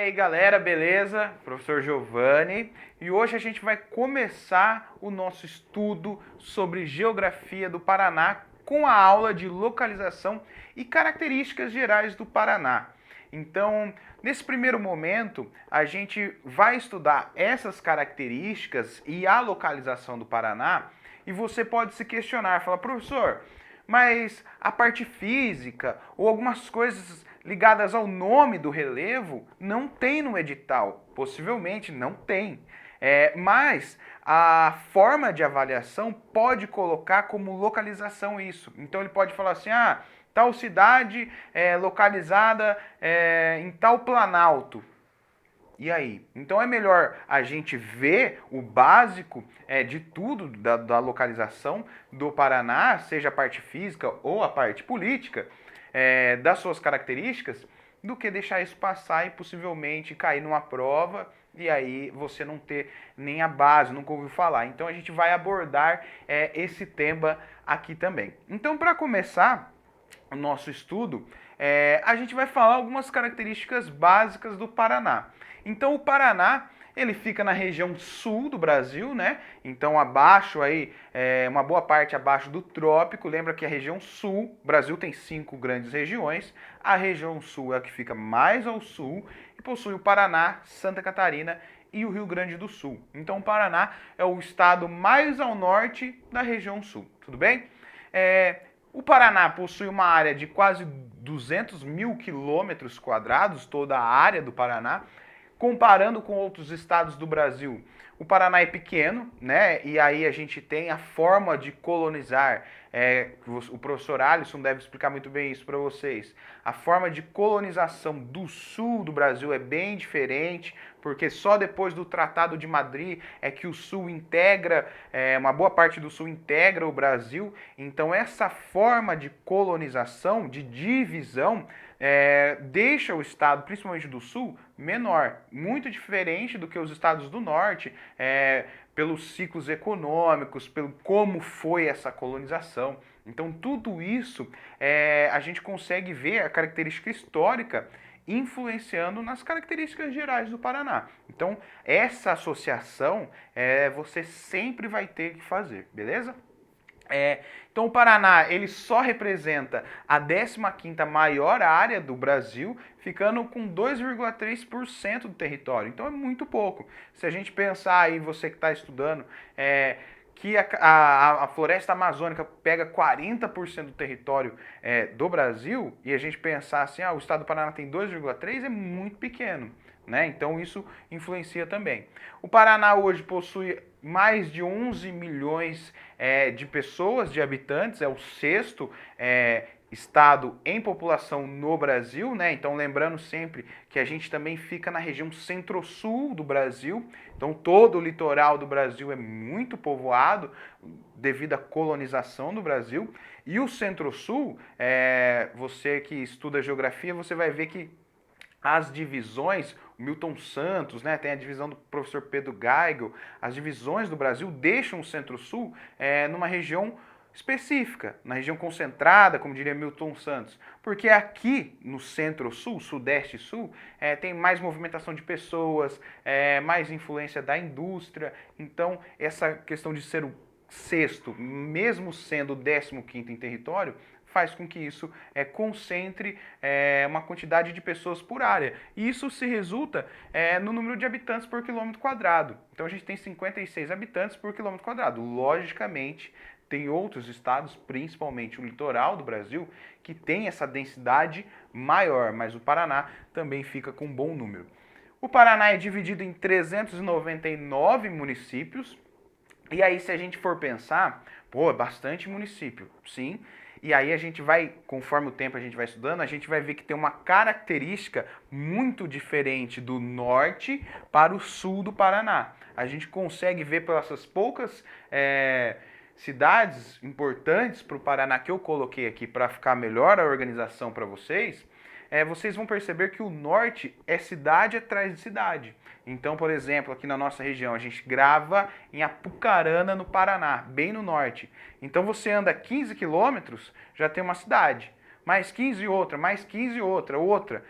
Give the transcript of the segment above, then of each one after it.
aí galera, beleza? Professor Giovanni, e hoje a gente vai começar o nosso estudo sobre geografia do Paraná com a aula de localização e características gerais do Paraná. Então, nesse primeiro momento, a gente vai estudar essas características e a localização do Paraná, e você pode se questionar, falar, professor, mas a parte física ou algumas coisas ligadas ao nome do relevo não tem no edital. Possivelmente não tem. Mas a forma de avaliação pode colocar como localização isso. Então ele pode falar assim, tal cidade é localizada em tal planalto. E aí? Então é melhor a gente ver o básico de tudo da localização do Paraná, seja a parte física ou a parte política, das suas características, do que deixar isso passar e possivelmente cair numa prova e aí você não ter nem a base, nunca ouviu falar. Então a gente vai abordar esse tema aqui também. Então, para começar o nosso estudo, a gente vai falar algumas características básicas do Paraná. Então o Paraná, ele fica na região sul do Brasil, né? Então abaixo aí, uma boa parte abaixo do trópico. Lembra que a região sul, o Brasil tem 5 grandes regiões. A região sul é a que fica mais ao sul e possui o Paraná, Santa Catarina e o Rio Grande do Sul. Então o Paraná é o estado mais ao norte da região sul, tudo bem? O Paraná possui uma área de quase 200 mil quilômetros quadrados, toda a área do Paraná. Comparando com outros estados do Brasil, o Paraná é pequeno, né? E aí a gente tem a forma de colonizar. O professor Alisson deve explicar muito bem isso para vocês. A forma de colonização do sul do Brasil é bem diferente, porque só depois do Tratado de Madrid é que o sul integra, uma boa parte do sul integra o Brasil. Então essa forma de colonização, de divisão, deixa o estado, principalmente do sul, menor, muito diferente do que os estados do norte, pelos ciclos econômicos, pelo como foi essa colonização. Então tudo isso a gente consegue ver a característica histórica influenciando nas características gerais do Paraná. Então essa associação você sempre vai ter que fazer, beleza? Então o Paraná ele só representa a 15ª maior área do Brasil, ficando com 2,3% do território. Então é muito pouco. Se a gente pensar aí, você que está estudando, que a floresta amazônica pega 40% do território do Brasil, e a gente pensar assim, o estado do Paraná tem 2,3%, é muito pequeno. Né? Então isso influencia também. O Paraná hoje possui mais de 11 milhões de pessoas, de habitantes, é o 6º estado em população no Brasil, né? Então lembrando sempre que a gente também fica na região centro-sul do Brasil, então todo o litoral do Brasil é muito povoado devido à colonização do Brasil, e o centro-sul, você que estuda geografia, você vai ver que as divisões, o Milton Santos, né, tem a divisão do professor Pedro Geigel, as divisões do Brasil deixam o Centro-Sul numa região específica, na região concentrada, como diria Milton Santos, porque aqui no Centro-Sul, Sudeste e Sul, tem mais movimentação de pessoas, mais influência da indústria, então essa questão de ser o 6º, mesmo sendo o 15º em território, faz com que isso concentre uma quantidade de pessoas por área. E isso se resulta no número de habitantes por quilômetro quadrado. Então a gente tem 56 habitantes por quilômetro quadrado. Logicamente, tem outros estados, principalmente o litoral do Brasil, que tem essa densidade maior, mas o Paraná também fica com um bom número. O Paraná é dividido em 399 municípios. E aí, se a gente for pensar, é bastante município, sim. E aí a gente vai, conforme o tempo a gente vai estudando, a gente vai ver que tem uma característica muito diferente do norte para o sul do Paraná. A gente consegue ver pelas essas poucas cidades importantes para o Paraná que eu coloquei aqui para ficar melhor a organização para vocês, vocês vão perceber que o norte é cidade atrás de cidade. Então, por exemplo, aqui na nossa região, a gente grava em Apucarana, no Paraná, bem no norte. Então você anda 15 quilômetros, já tem uma cidade. Mais 15 outra, mais 15 outra, outra.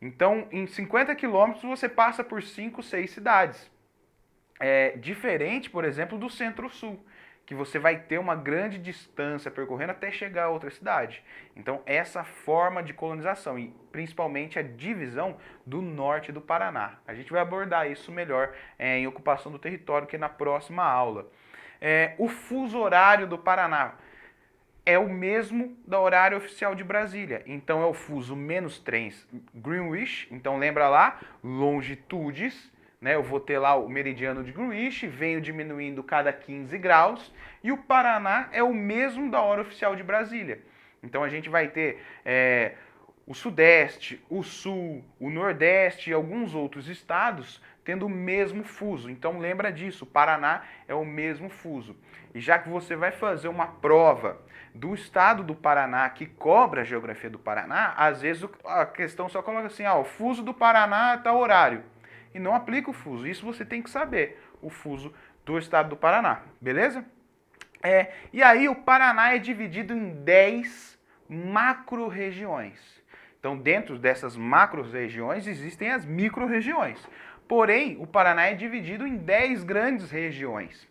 Então, em 50 quilômetros, você passa por 5, 6 cidades. É diferente, por exemplo, do Centro-Sul, que você vai ter uma grande distância percorrendo até chegar a outra cidade. Então, essa forma de colonização e principalmente a divisão do norte do Paraná. A gente vai abordar isso melhor em ocupação do território, que é na próxima aula. O fuso horário do Paraná é o mesmo da horário oficial de Brasília. Então é o fuso menos 3 Greenwich. Então lembra lá, longitudes, né? Eu vou ter lá o meridiano de Greenwich, venho diminuindo cada 15 graus. E o Paraná é o mesmo da hora oficial de Brasília. Então a gente vai ter o Sudeste, o Sul, o Nordeste e alguns outros estados tendo o mesmo fuso. Então lembra disso, o Paraná é o mesmo fuso. E já que você vai fazer uma prova do estado do Paraná que cobra a geografia do Paraná, às vezes a questão só coloca assim, o fuso do Paraná está horário. E não aplica o fuso. Isso você tem que saber, o fuso do estado do Paraná, beleza? E aí o Paraná é dividido em 10 macro-regiões. Então, dentro dessas macro-regiões existem as micro-regiões. Porém, o Paraná é dividido em 10 grandes regiões.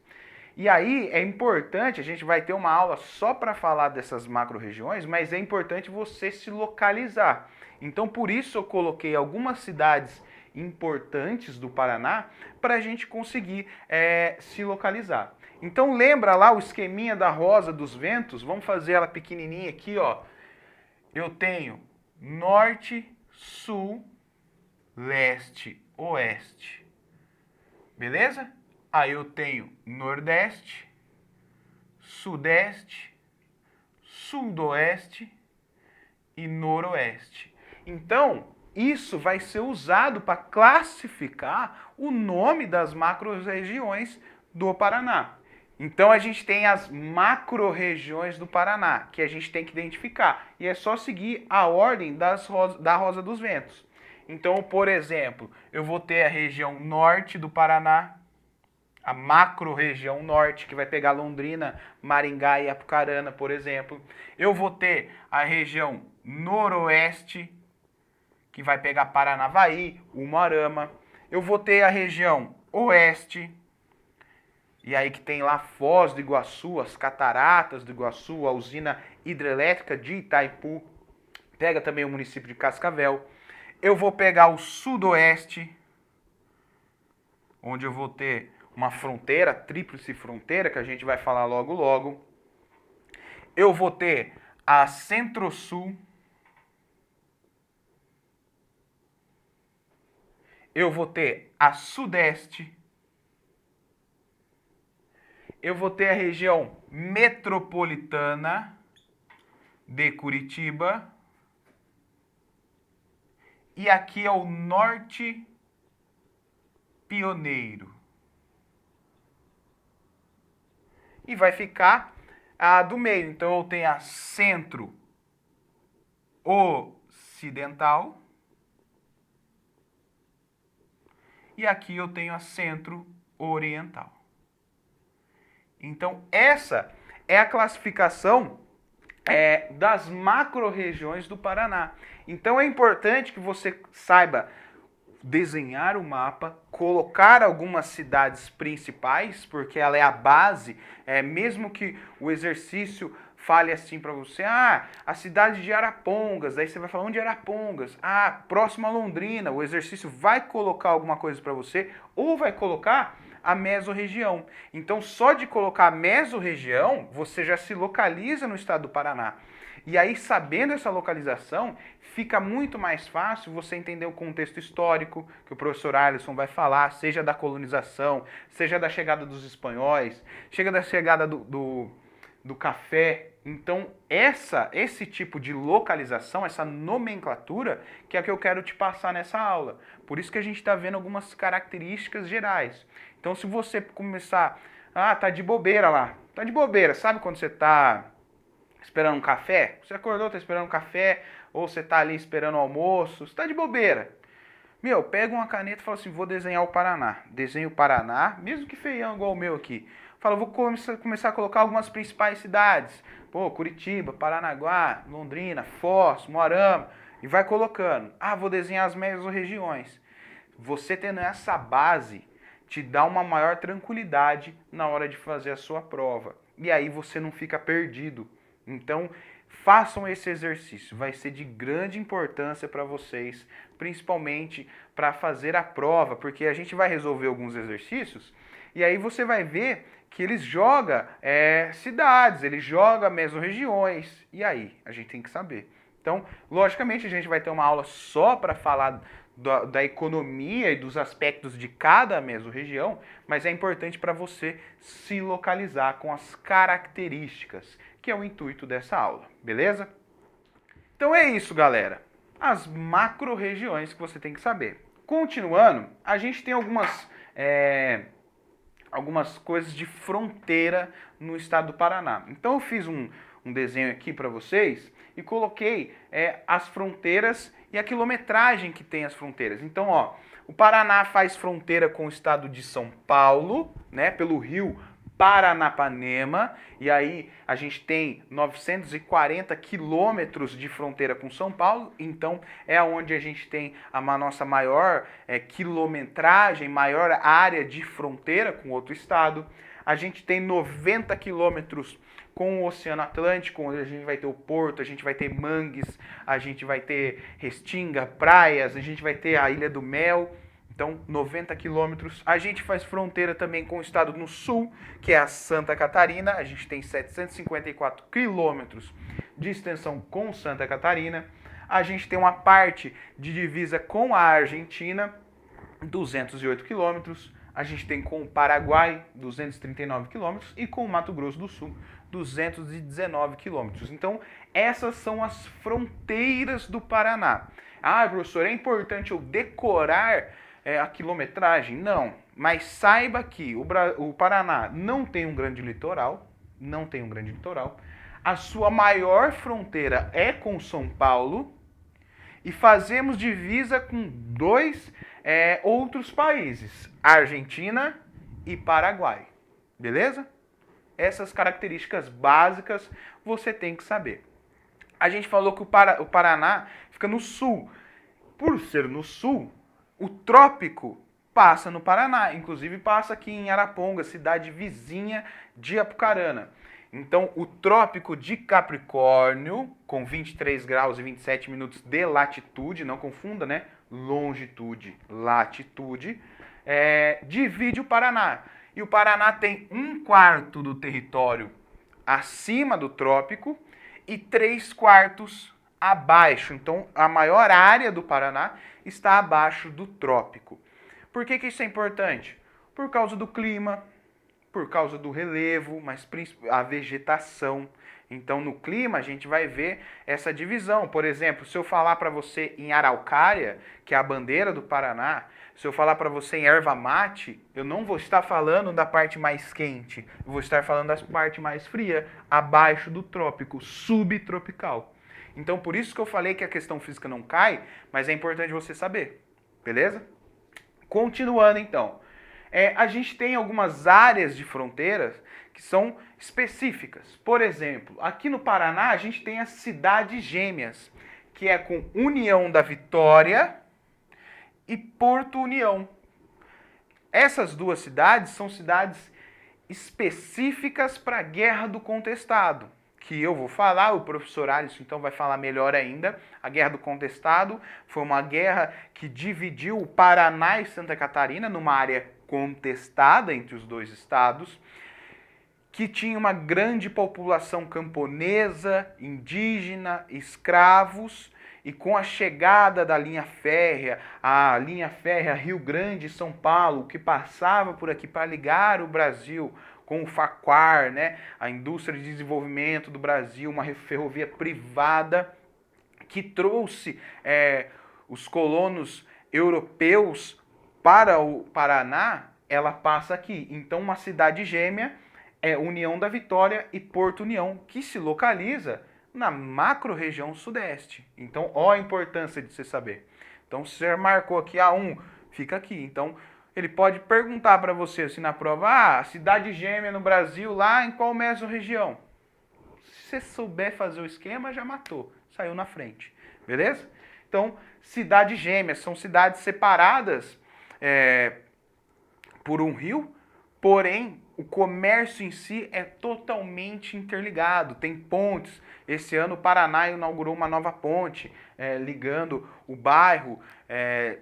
E aí é importante, a gente vai ter uma aula só para falar dessas macro-regiões, mas é importante você se localizar. Então, por isso eu coloquei algumas cidades importantes do Paraná para a gente conseguir se localizar. Então, lembra lá o esqueminha da Rosa dos Ventos? Vamos fazer ela pequenininha aqui, ó. Eu tenho norte, sul, leste, oeste. Beleza? Aí eu tenho nordeste, sudeste, sudoeste e noroeste. Então, isso vai ser usado para classificar o nome das macro-regiões do Paraná. Então a gente tem as macro-regiões do Paraná, que a gente tem que identificar. E é só seguir a ordem da Rosa dos Ventos. Então, por exemplo, eu vou ter a região norte do Paraná, a macro-região norte, que vai pegar Londrina, Maringá e Apucarana, por exemplo. Eu vou ter a região noroeste, que vai pegar Paranavaí, Umuarama. Eu vou ter a região oeste, e aí que tem lá Foz do Iguaçu, as cataratas do Iguaçu, a usina hidrelétrica de Itaipu. Pega também o município de Cascavel. Eu vou pegar o sudoeste, onde eu vou ter uma fronteira, tríplice fronteira, que a gente vai falar logo logo. Eu vou ter a centro-sul. Eu vou ter a sudeste. Eu vou ter a região metropolitana de Curitiba. E aqui é o norte pioneiro. E vai ficar a do meio. Então eu tenho a centro ocidental. E aqui eu tenho a centro oriental. Então, essa é a classificação das macro-regiões do Paraná. Então, é importante que você saiba desenhar o mapa, colocar algumas cidades principais, porque ela é a base, mesmo que o exercício fale assim para você, a cidade de Arapongas, aí você vai falar onde é Arapongas? Próximo a Londrina, o exercício vai colocar alguma coisa para você, ou vai colocar a mesorregião. Então, só de colocar a mesorregião, você já se localiza no estado do Paraná. E aí, sabendo essa localização, fica muito mais fácil você entender o contexto histórico, que o professor Alisson vai falar, seja da colonização, seja da chegada dos espanhóis, seja da chegada do café. Então, esse tipo de localização, essa nomenclatura, que é a que eu quero te passar nessa aula. Por isso que a gente está vendo algumas características gerais. Então, se você começar, tá de bobeira lá, tá de bobeira, sabe quando você tá esperando um café? Você acordou, tá esperando um café, ou você tá ali esperando o almoço, você tá de bobeira. Pega uma caneta e fala assim, vou desenhar o Paraná. Desenho o Paraná, mesmo que feião igual o meu aqui. Fala, vou começar a colocar algumas principais cidades. Curitiba, Paranaguá, Londrina, Foz, Moarama. e vai colocando. Ah, vou desenhar as mesorregiões. Você tendo essa base te dá uma maior tranquilidade na hora de fazer a sua prova. E aí você não fica perdido. Então, façam esse exercício. Vai ser de grande importância para vocês, principalmente para fazer a prova, porque a gente vai resolver alguns exercícios e aí você vai ver que eles jogam cidades, eles jogam mesorregiões. E aí? A gente tem que saber. Então, logicamente, a gente vai ter uma aula só para falar da economia e dos aspectos de cada mesorregião, mas é importante para você se localizar com as características, que é o intuito dessa aula, beleza? Então é isso, galera. As macro-regiões que você tem que saber. Continuando, a gente tem algumas coisas de fronteira no estado do Paraná. Então eu fiz um desenho aqui para vocês e coloquei as fronteiras e a quilometragem que tem as fronteiras. Então, ó, o Paraná faz fronteira com o estado de São Paulo, né, pelo rio Paranapanema, e aí a gente tem 940 quilômetros de fronteira com São Paulo, então é onde a gente tem a nossa maior quilometragem, maior área de fronteira com outro estado. A gente tem 90 quilômetros com o Oceano Atlântico, onde a gente vai ter o porto, a gente vai ter mangues, a gente vai ter restinga, praias, a gente vai ter a Ilha do Mel. Então, 90 quilômetros. A gente faz fronteira também com o estado no sul, que é a Santa Catarina. A gente tem 754 quilômetros de extensão com Santa Catarina. A gente tem uma parte de divisa com a Argentina, 208 quilômetros. A gente tem com o Paraguai, 239 quilômetros. E com o Mato Grosso do Sul, 219 quilômetros. Então, essas são as fronteiras do Paraná. Ah, professor, é importante eu decorar a quilometragem? Não, mas saiba que o Paraná não tem um grande litoral, a sua maior fronteira é com São Paulo e fazemos divisa com dois outros países, Argentina e Paraguai, beleza? Essas características básicas você tem que saber. A gente falou que o Paraná fica no sul. Por ser no sul, o trópico passa no Paraná, inclusive passa aqui em Araponga, cidade vizinha de Apucarana. Então, o trópico de Capricórnio, com 23 graus e 27 minutos de latitude, não confunda, né? Longitude, latitude, divide o Paraná. E o Paraná tem 1/4 do território acima do trópico e 3/4 abaixo. Então, a maior área do Paraná está abaixo do trópico. Por que isso é importante? Por causa do clima, por causa do relevo, mas a vegetação. Então, no clima, a gente vai ver essa divisão. Por exemplo, se eu falar para você em Araucária, que é a bandeira do Paraná, se eu falar para você em erva mate, eu não vou estar falando da parte mais quente, eu vou estar falando da parte mais fria, abaixo do trópico, subtropical. Então, por isso que eu falei que a questão física não cai, mas é importante você saber, beleza? Continuando, então. A gente tem algumas áreas de fronteiras que são específicas. Por exemplo, aqui no Paraná, a gente tem as cidades gêmeas, que é com União da Vitória e Porto União. Essas duas cidades são cidades específicas para a Guerra do Contestado, que eu vou falar, o professor Alisson então vai falar melhor ainda. A Guerra do Contestado foi uma guerra que dividiu o Paraná e Santa Catarina numa área contestada entre os dois estados, que tinha uma grande população camponesa, indígena, escravos, e com a chegada da linha férrea, a linha férrea Rio Grande e São Paulo, que passava por aqui para ligar o Brasil com o Farquhar, né, a indústria de desenvolvimento do Brasil, uma ferrovia privada que trouxe os colonos europeus para o Paraná, ela passa aqui. Então, uma cidade gêmea é União da Vitória e Porto União, que se localiza na macro-região sudeste. Então, ó a importância de você saber. Então, se você marcou aqui A1, fica aqui. Então, ele pode perguntar para você assim na prova, cidade gêmea no Brasil, lá em qual mesorregião? Se você souber fazer o esquema, já matou. Saiu na frente. Beleza? questão cidades gêmeas, são cidades separadas por um rio, porém o comércio em si é totalmente interligado, tem pontes. Esse ano o Paraná inaugurou uma nova ponte ligando o bairro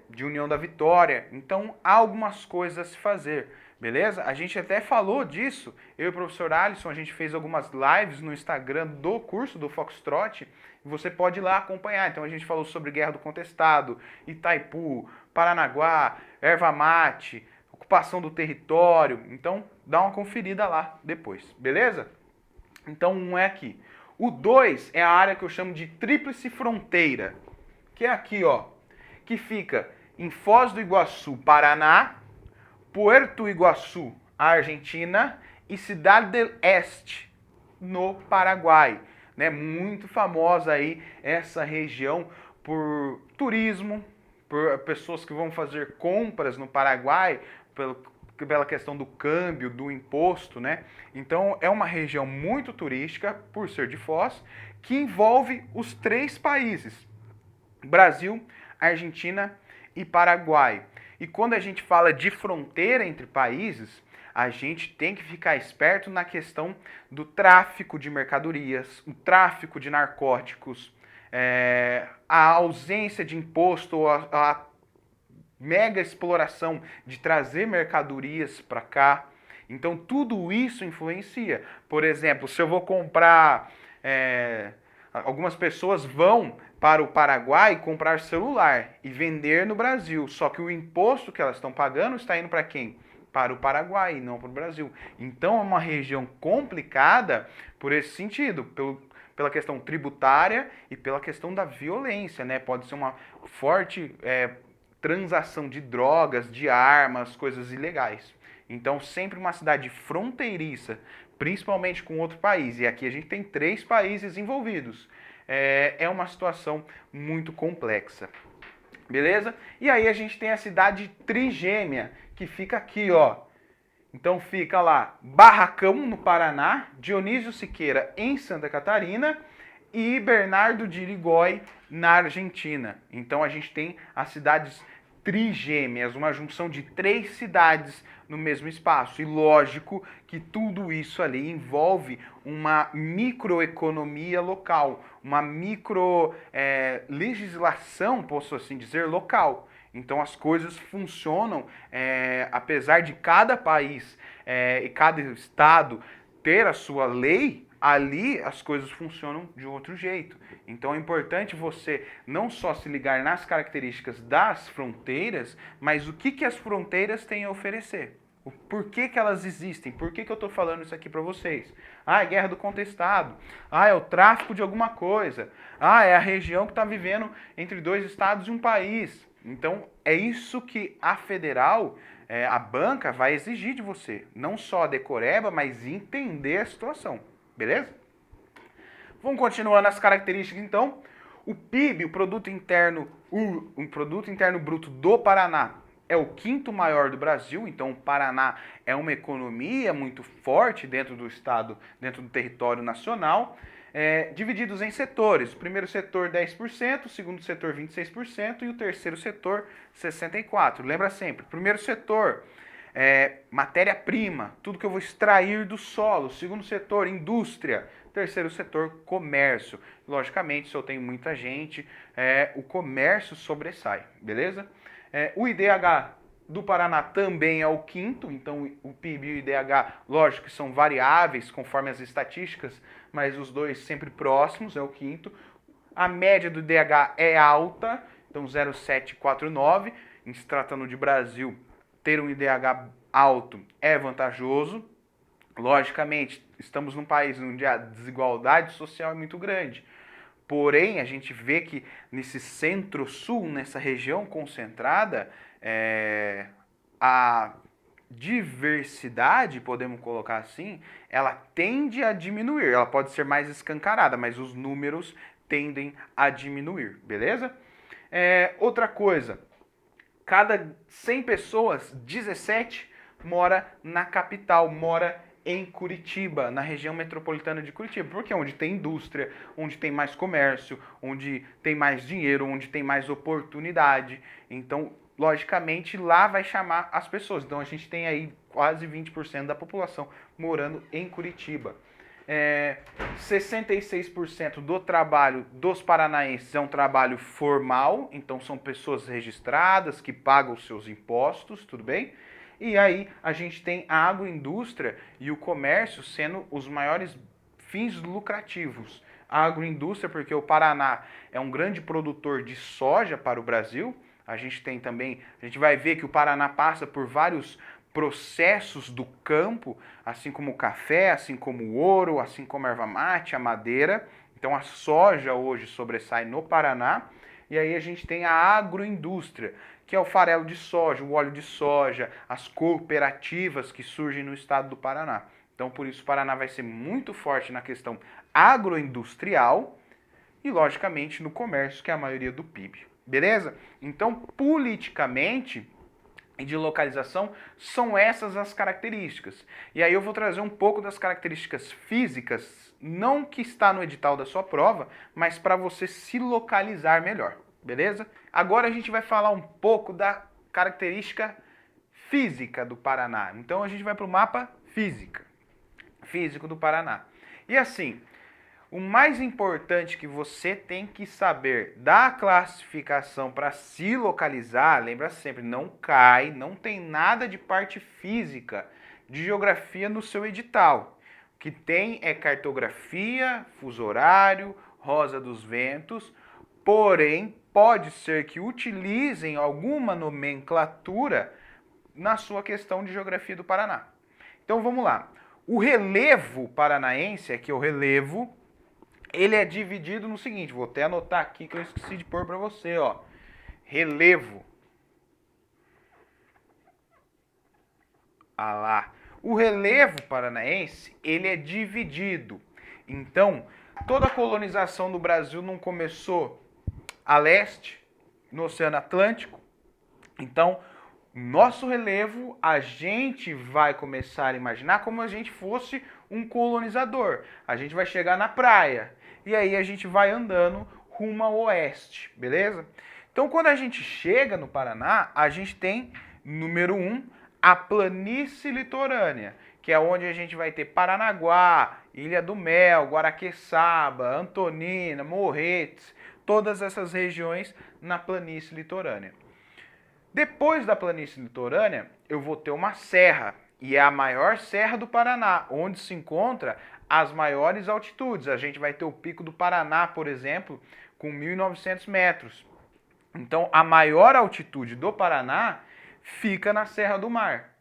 de União da Vitória. Então há algumas coisas a se fazer, beleza? A gente até falou disso, eu e o professor Alisson, a gente fez algumas lives no Instagram do curso do Foxtrot, e você pode ir lá acompanhar. Então a gente falou sobre Guerra do Contestado, Itaipu, Paranaguá, erva mate, ocupação do território. Então dá uma conferida lá depois, beleza? Então um é aqui. O 2 é a área que eu chamo de Tríplice Fronteira, que é aqui, ó, que fica em Foz do Iguaçu, Paraná, Puerto Iguaçu, Argentina, e Cidade del Este, no Paraguai. Né? Muito famosa aí essa região por turismo, por pessoas que vão fazer compras no Paraguai, pela questão do câmbio, do imposto, né? Então é uma região muito turística, por ser de Foz, que envolve os 3 países, Brasil, Argentina e Paraguai. E quando a gente fala de fronteira entre países, a gente tem que ficar esperto na questão do tráfico de mercadorias, o tráfico de narcóticos, a ausência de imposto, a mega exploração de trazer mercadorias para cá. Então tudo isso influencia. Por exemplo, se eu vou comprar... algumas pessoas vão para o Paraguai comprar celular e vender no Brasil. Só que o imposto que elas estão pagando está indo para quem? Para o Paraguai e não para o Brasil. Então é uma região complicada por esse sentido, pela questão tributária e pela questão da violência, né? Pode ser uma forte transação de drogas, de armas, coisas ilegais. Então sempre uma cidade fronteiriça, principalmente com outro país, e aqui a gente tem 3 países envolvidos. É uma situação muito complexa. Beleza? E aí a gente tem a cidade trigêmea, que fica aqui, ó. Então fica lá Barracão, no Paraná, Dionísio Siqueira, em Santa Catarina, e Bernardo de Irigoyen, na Argentina. Então a gente tem as cidades trigêmeas, uma junção de 3 cidades no mesmo espaço. E lógico que tudo isso ali envolve uma microeconomia local, uma micro legislação, posso assim dizer, local. Então as coisas funcionam, apesar de cada país e cada estado ter a sua lei, ali as coisas funcionam de outro jeito. Então é importante você não só se ligar nas características das fronteiras, mas o que as fronteiras têm a oferecer. Por que elas existem? Por que eu estou falando isso aqui para vocês? Ah, é guerra do contestado. Ah, é o tráfico de alguma coisa. Ah, é a região que está vivendo entre 2 estados e um país. Então é isso que a federal, a banca, vai exigir de você. Não só a decoreba, mas entender a situação. Beleza? Vamos continuar nas características então. O PIB, o Produto Interno Bruto do Paraná, é o 5º maior do Brasil. Então o Paraná é uma economia muito forte dentro do estado, dentro do território nacional, divididos em setores. O primeiro setor 10%, o segundo setor 26% e o terceiro setor 64%. Lembra sempre, primeiro setor matéria-prima, tudo que eu vou extrair do solo. Segundo setor, indústria. Terceiro setor, comércio. Logicamente, se eu tenho muita gente, o comércio sobressai, beleza? O IDH do Paraná também é o 5º, então o PIB e o IDH, lógico que são variáveis conforme as estatísticas, mas os dois sempre próximos, é o 5º. A média do IDH é alta, então 0,749, em se tratando de Brasil, ter um IDH alto é vantajoso. Logicamente, estamos num país onde a desigualdade social é muito grande. Porém, a gente vê que nesse centro-sul, nessa região concentrada, a diversidade, podemos colocar assim, ela tende a diminuir. Ela pode ser mais escancarada, mas os números tendem a diminuir, beleza? Outra coisa, cada 100 pessoas, 17 mora na capital, mora em Curitiba, na região metropolitana de Curitiba, porque é onde tem indústria, onde tem mais comércio, onde tem mais dinheiro, onde tem mais oportunidade. Então, logicamente, lá vai chamar as pessoas. Então, a gente tem aí quase 20% da população morando em Curitiba. 66% do trabalho dos paranaenses é um trabalho formal, então são pessoas registradas que pagam os seus impostos, tudo bem? E aí a gente tem a agroindústria e o comércio sendo os maiores fins lucrativos. A agroindústria, porque o Paraná é um grande produtor de soja para o Brasil. A gente tem também, a gente vai ver que o Paraná passa por vários processos do campo, assim como o café, assim como o ouro, assim como a erva mate, a madeira. Então a soja hoje sobressai no Paraná. E aí a gente tem a agroindústria, que é o farelo de soja, o óleo de soja, as cooperativas que surgem no estado do Paraná. Então por isso o Paraná vai ser muito forte na questão agroindustrial e logicamente no comércio, que é a maioria do PIB. Beleza? Então, politicamente e de localização, são essas as características. E aí eu vou trazer um pouco das características físicas, não que está no edital da sua prova, mas para você se localizar melhor, beleza? Agora a gente vai falar um pouco da característica física do Paraná. Então a gente vai para o mapa físico do Paraná. E assim, o mais importante que você tem que saber da classificação para se localizar, lembra sempre, não cai, não tem nada de parte física de geografia no seu edital. O que tem é cartografia, fuso horário, rosa dos ventos, porém pode ser que utilizem alguma nomenclatura na sua questão de geografia do Paraná. Então vamos lá. O relevo paranaense, aqui é o relevo, ele é dividido no seguinte, vou até anotar aqui que eu esqueci de pôr para você, ó. Relevo. Ah lá. O relevo paranaense, ele é dividido. Então, toda a colonização do Brasil não começou a leste, no Oceano Atlântico. Então, nosso relevo, a gente vai começar a imaginar como a gente fosse um colonizador. A gente vai chegar na praia e aí a gente vai andando rumo ao oeste, beleza? Então, quando a gente chega no Paraná, a gente tem, número 1, a planície litorânea, que é onde a gente vai ter Paranaguá, Ilha do Mel, Guaraqueçaba, Antonina, Morretes, todas essas regiões na planície litorânea. Depois da planície litorânea, eu vou ter uma serra, e é a maior serra do Paraná, onde se encontra as maiores altitudes. A gente vai ter o Pico do Paraná, por exemplo, com 1.900 metros. Então, a maior altitude do Paraná fica na Serra do Mar,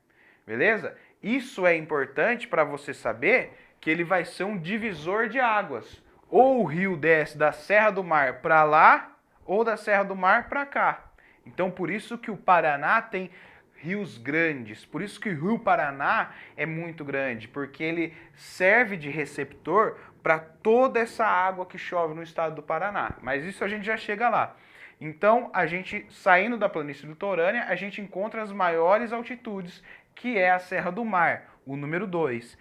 beleza? Isso é importante para você saber que ele vai ser um divisor de águas. Ou o rio desce da Serra do Mar para lá, ou da Serra do Mar para cá. Então, por isso que o Paraná tem rios grandes, por isso que o Rio Paraná é muito grande, porque ele serve de receptor para toda essa água que chove no estado do Paraná. Mas isso a gente já chega lá. Então, a gente, saindo da planície litorânea, a gente encontra as maiores altitudes, que é a Serra do Mar, o número 2.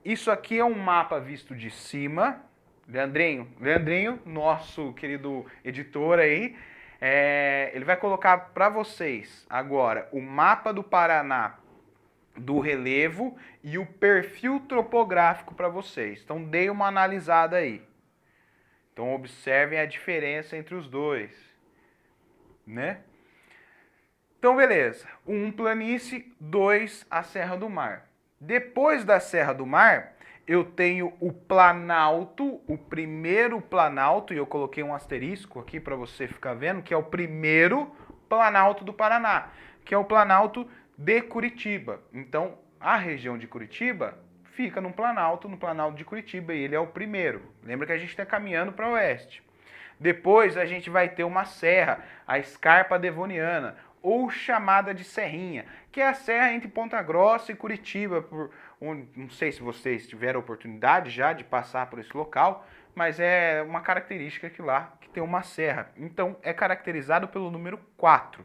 Isso aqui é um mapa visto de cima. Leandrinho, nosso querido editor aí, ele vai colocar para vocês agora o mapa do Paraná do relevo e o perfil topográfico para vocês. Então, dê uma analisada aí. Então, observem a diferença entre os dois, né? Então, beleza. 1, planície, 2, a Serra do Mar. Depois da Serra do Mar, eu tenho o Planalto, o primeiro Planalto, e eu coloquei um asterisco aqui para você ficar vendo, que é o primeiro Planalto do Paraná, que é o Planalto de Curitiba. Então, a região de Curitiba fica no Planalto de Curitiba, e ele é o primeiro. Lembra que a gente está caminhando para o oeste. Depois a gente vai ter uma serra, a Escarpa Devoniana, ou chamada de Serrinha, que é a serra entre Ponta Grossa e Curitiba. Não sei se vocês tiveram a oportunidade já de passar por esse local, mas é uma característica que lá que tem uma serra. Então é caracterizado pelo número 4.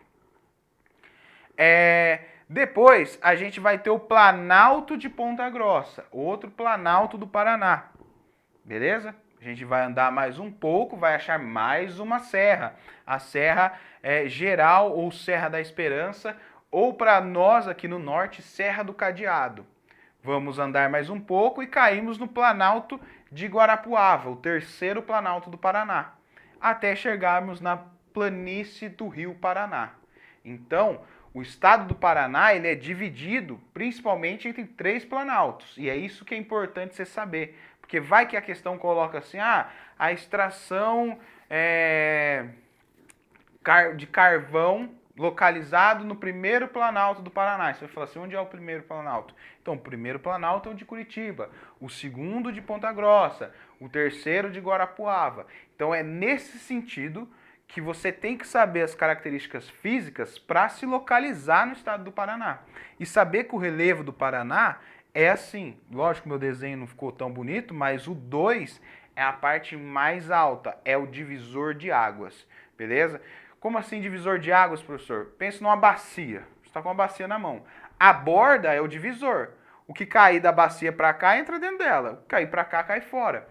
Depois, a gente vai ter o Planalto de Ponta Grossa, outro planalto do Paraná, beleza? A gente vai andar mais um pouco, vai achar mais uma serra, a Serra Geral ou Serra da Esperança, ou para nós aqui no norte, Serra do Cadeado. Vamos andar mais um pouco e caímos no Planalto de Guarapuava, o terceiro planalto do Paraná, até chegarmos na planície do Rio Paraná. Então, o estado do Paraná ele é dividido principalmente entre 3 planaltos, e é isso que é importante você saber, porque vai que a questão coloca assim, a extração de carvão localizado no primeiro planalto do Paraná. Você vai falar assim, onde é o primeiro planalto? Então, o primeiro planalto é o de Curitiba, o segundo de Ponta Grossa, o terceiro de Guarapuava. Então, é nesse sentido que você tem que saber as características físicas para se localizar no estado do Paraná. E saber que o relevo do Paraná é assim. Lógico que meu desenho não ficou tão bonito, mas o 2 é a parte mais alta, é o divisor de águas, beleza? Como assim divisor de águas, professor? Pense numa bacia. Você está com uma bacia na mão. A borda é o divisor. O que cair da bacia para cá entra dentro dela. O que cair para cá cai fora.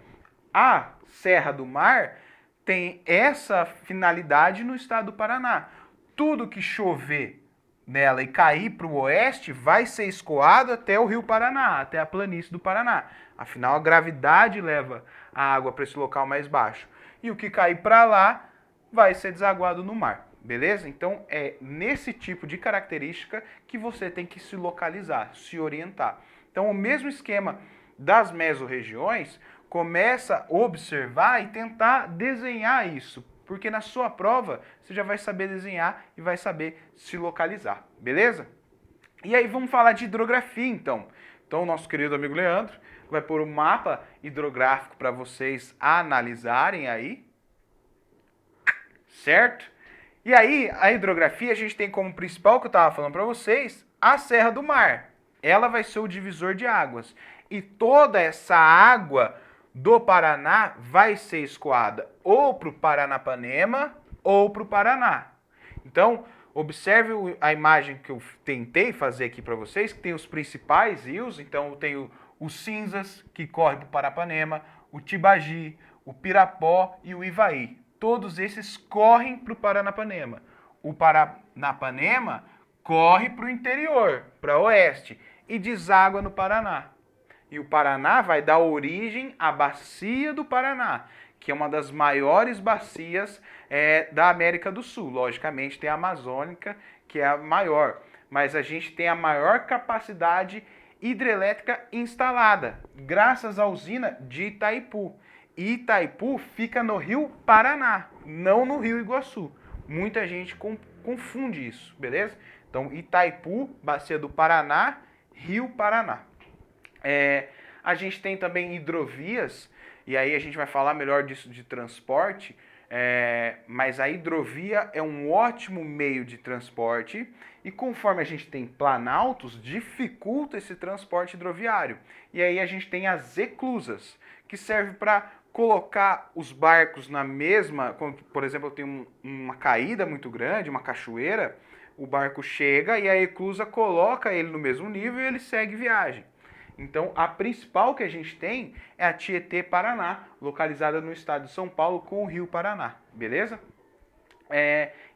A Serra do Mar tem essa finalidade no estado do Paraná. Tudo que chover nela e cair para o oeste vai ser escoado até o Rio Paraná, até a planície do Paraná. Afinal, a gravidade leva a água para esse local mais baixo. E o que cair para lá vai ser desaguado no mar, beleza? Então, é nesse tipo de característica que você tem que se localizar, se orientar. Então, o mesmo esquema das mesorregiões, começa a observar e tentar desenhar isso, porque na sua prova você já vai saber desenhar e vai saber se localizar, beleza? E aí vamos falar de hidrografia então. Então o nosso querido amigo Leandro vai pôr um mapa hidrográfico para vocês analisarem aí, certo? E aí a hidrografia a gente tem como principal, que eu estava falando para vocês, a Serra do Mar. Ela vai ser o divisor de águas. E toda essa água do Paraná vai ser escoada ou para o Paranapanema ou para o Paraná. Então, observe a imagem que eu tentei fazer aqui para vocês, que tem os principais rios. Então, eu tenho os Cinzas, que corre para o Paranapanema, o Tibagi, o Pirapó e o Ivaí. Todos esses correm para o Paranapanema. O Paranapanema corre para o interior, para o oeste, e deságua no Paraná. E o Paraná vai dar origem à Bacia do Paraná, que é uma das maiores bacias da América do Sul. Logicamente tem a Amazônica, que é a maior, mas a gente tem a maior capacidade hidrelétrica instalada, graças à usina de Itaipu. E Itaipu fica no Rio Paraná, não no Rio Iguaçu. Muita gente confunde isso, beleza? Então Itaipu, Bacia do Paraná, Rio Paraná. A gente tem também hidrovias, e aí a gente vai falar melhor disso de transporte, mas a hidrovia é um ótimo meio de transporte e conforme a gente tem planaltos, dificulta esse transporte hidroviário. E aí a gente tem as eclusas, que serve para colocar os barcos na mesma, por exemplo, eu tenho uma caída muito grande, uma cachoeira, o barco chega e a eclusa coloca ele no mesmo nível e ele segue viagem. Então, a principal que a gente tem é a Tietê-Paraná, localizada no estado de São Paulo com o Rio Paraná, beleza?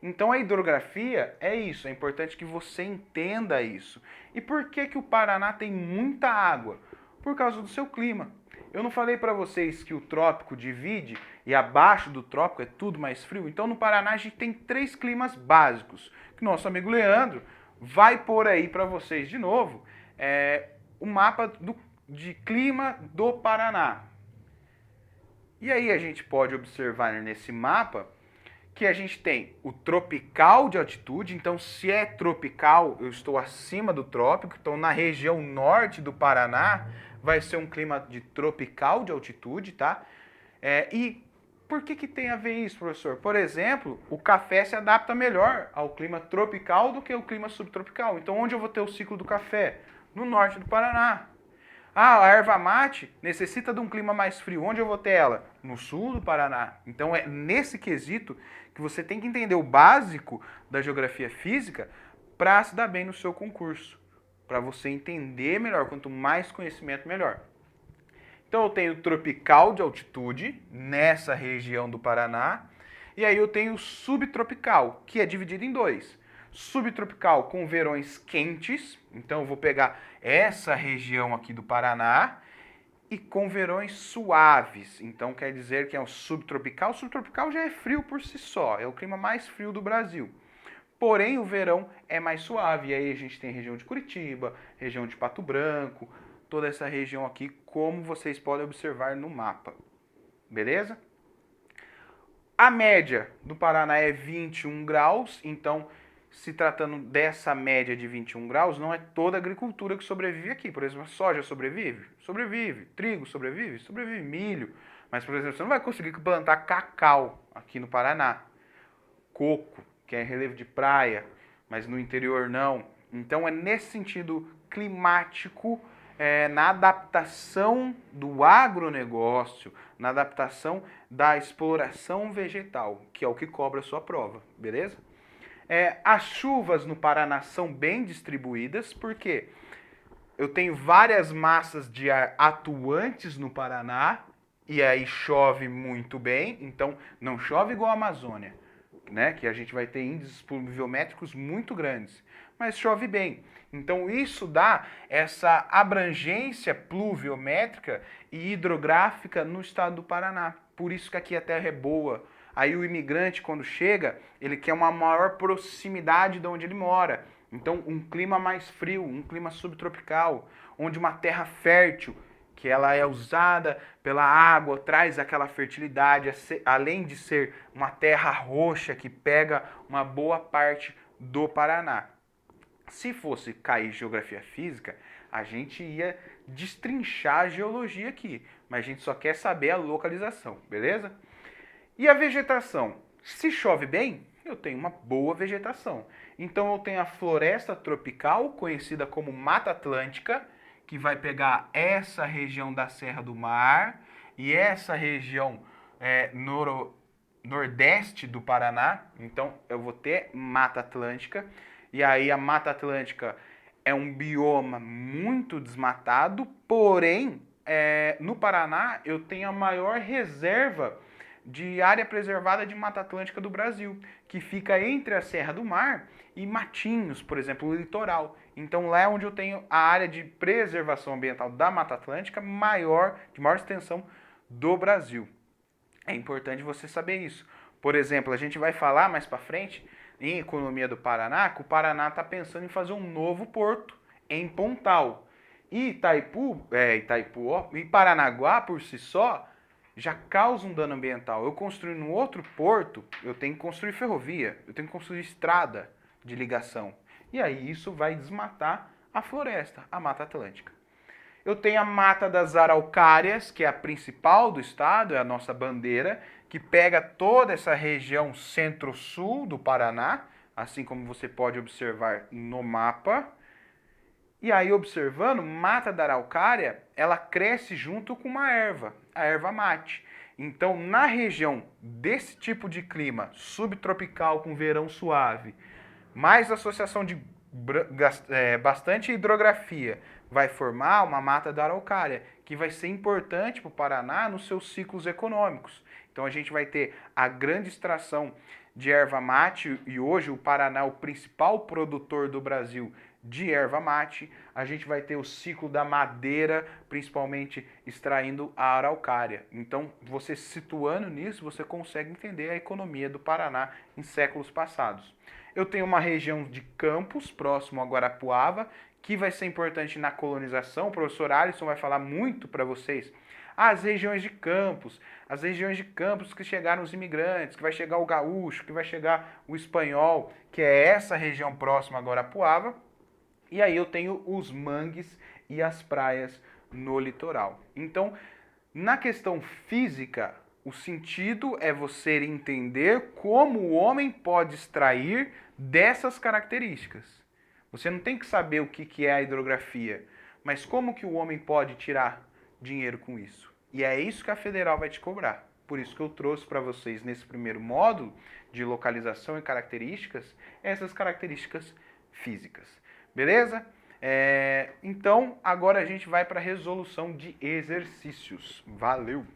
Então, a hidrografia é isso, é importante que você entenda isso. E por que o Paraná tem muita água? Por causa do seu clima. Eu não falei para vocês que o trópico divide e abaixo do trópico é tudo mais frio? Então, no Paraná a gente tem 3 climas básicos, que nosso amigo Leandro vai pôr aí para vocês de novo, o mapa de clima do Paraná. E aí a gente pode observar nesse mapa que a gente tem o tropical de altitude. Então, se é tropical, eu estou acima do trópico. Então, na região norte do Paraná, vai ser um clima de tropical de altitude, tá? E por que tem a ver isso, professor? Por exemplo, o café se adapta melhor ao clima tropical do que o clima subtropical. Então, onde eu vou ter o ciclo do café? No norte do Paraná. A erva mate necessita de um clima mais frio. Onde eu vou ter ela? No sul do Paraná. Então é nesse quesito que você tem que entender o básico da geografia física para se dar bem no seu concurso, para você entender melhor, quanto mais conhecimento, melhor. Então eu tenho tropical de altitude, nessa região do Paraná, e aí eu tenho subtropical, que é dividido em dois. Subtropical com verões quentes, então eu vou pegar essa região aqui do Paraná, e com verões suaves, então quer dizer que é o subtropical. O subtropical já é frio por si só, é o clima mais frio do Brasil. Porém, o verão é mais suave, e aí a gente tem a região de Curitiba, região de Pato Branco, toda essa região aqui, como vocês podem observar no mapa. Beleza? A média do Paraná é 21 graus, então, se tratando dessa média de 21 graus, não é toda a agricultura que sobrevive aqui. Por exemplo, a soja sobrevive? Sobrevive. Trigo sobrevive? Sobrevive. Milho. Mas, por exemplo, você não vai conseguir plantar cacau aqui no Paraná. Coco, que é relevo de praia, mas no interior não. Então é nesse sentido climático, na adaptação do agronegócio, na adaptação da exploração vegetal, que é o que cobra a sua prova, beleza? As chuvas no Paraná são bem distribuídas, porque eu tenho várias massas de ar atuantes no Paraná, e aí chove muito bem, então não chove igual a Amazônia, né, que a gente vai ter índices pluviométricos muito grandes, mas chove bem. Então isso dá essa abrangência pluviométrica e hidrográfica no estado do Paraná. Por isso que aqui a terra é boa. Aí o imigrante, quando chega, ele quer uma maior proximidade de onde ele mora. Então um clima mais frio, um clima subtropical, onde uma terra fértil, que ela é usada pela água, traz aquela fertilidade, além de ser uma terra roxa que pega uma boa parte do Paraná. Se fosse cair geografia física, a gente ia destrinchar a geologia aqui, mas a gente só quer saber a localização, beleza? E a vegetação? Se chove bem, eu tenho uma boa vegetação. Então eu tenho a floresta tropical, conhecida como Mata Atlântica, que vai pegar essa região da Serra do Mar e essa região nordeste do Paraná. Então eu vou ter Mata Atlântica. E aí a Mata Atlântica é um bioma muito desmatado, porém no Paraná eu tenho a maior reserva de área preservada de Mata Atlântica do Brasil, que fica entre a Serra do Mar e Matinhos, por exemplo, o litoral. Então lá é onde eu tenho a área de preservação ambiental da Mata Atlântica de maior extensão do Brasil. É importante você saber isso. Por exemplo, a gente vai falar mais para frente em economia do Paraná, que o Paraná está pensando em fazer um novo porto em Pontal. E e Paranaguá por si só já causa um dano ambiental. Eu construindo um outro porto, eu tenho que construir ferrovia, eu tenho que construir estrada de ligação. E aí isso vai desmatar a floresta, a Mata Atlântica. Eu tenho a Mata das Araucárias, que é a principal do estado, é a nossa bandeira, que pega toda essa região centro-sul do Paraná, assim como você pode observar no mapa. E aí, observando, Mata da Araucária, ela cresce junto com uma erva, a erva mate. Então, na região desse tipo de clima, subtropical com verão suave, mais associação de bastante hidrografia, vai formar uma mata da araucária, que vai ser importante para o Paraná nos seus ciclos econômicos. Então a gente vai ter a grande extração de erva mate, e hoje o Paraná é o principal produtor do Brasil de erva mate. A gente vai ter o ciclo da madeira, principalmente extraindo a araucária. Então, você se situando nisso, você consegue entender a economia do Paraná em séculos passados. Eu tenho uma região de Campos, próximo a Guarapuava, que vai ser importante na colonização. O professor Alisson vai falar muito para vocês. As regiões de Campos que chegaram os imigrantes, que vai chegar o gaúcho, que vai chegar o espanhol, que é essa região próxima a Guarapuava. E aí eu tenho os mangues e as praias no litoral. Então, na questão física, o sentido é você entender como o homem pode extrair dessas características. Você não tem que saber o que é a hidrografia, mas como que o homem pode tirar dinheiro com isso. E é isso que a Federal vai te cobrar. Por isso que eu trouxe para vocês nesse primeiro módulo de localização e características, essas características físicas. Beleza? Então, agora a gente vai para a resolução de exercícios. Valeu!